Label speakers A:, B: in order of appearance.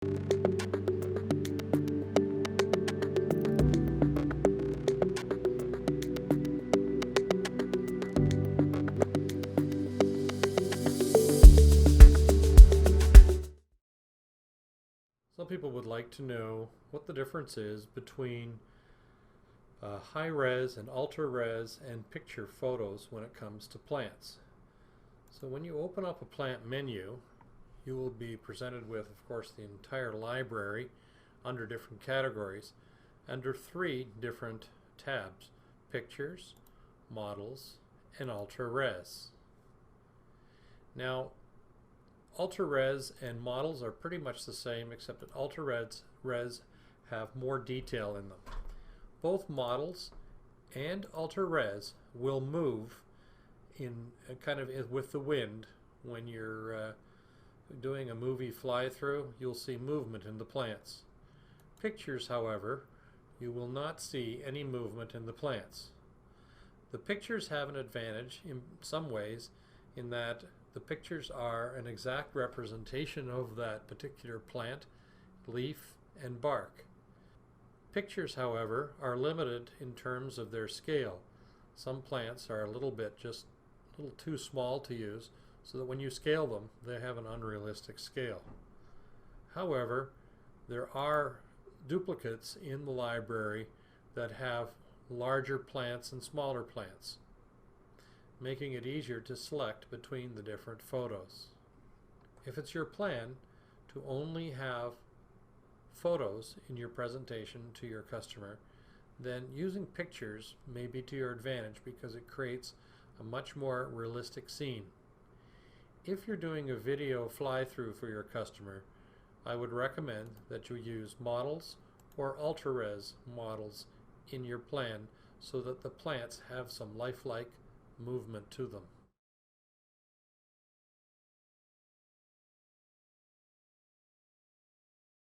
A: Some people would like to know what the difference is between high-res and ultra-res and picture photos when it comes to plants. So when you open up a plant menu, you will be presented with, of course, the entire library under different categories, under 3 different tabs: pictures, models, and ultra-res. Now, ultra-res and models are pretty much the same, except that ultra-res have more detail in them. Both models and ultra-res will move in kind of with the wind. When you're doing a movie fly-through, you'll see movement in the plants. Pictures, however, you will not see any movement in the plants. The pictures have an advantage in some ways in that the pictures are an exact representation of that particular plant, leaf, and bark. Pictures, however, are limited in terms of their scale. Some plants are a little too small to use, so that when you scale them, they have an unrealistic scale. However, there are duplicates in the library that have larger plants and smaller plants, making it easier to select between the different photos. If it's your plan to only have photos in your presentation to your customer, then using pictures may be to your advantage because it creates a much more realistic scene. If you're doing a video fly-through for your customer, I would recommend that you use models or ultra-res models in your plan so that the plants have some lifelike movement to them.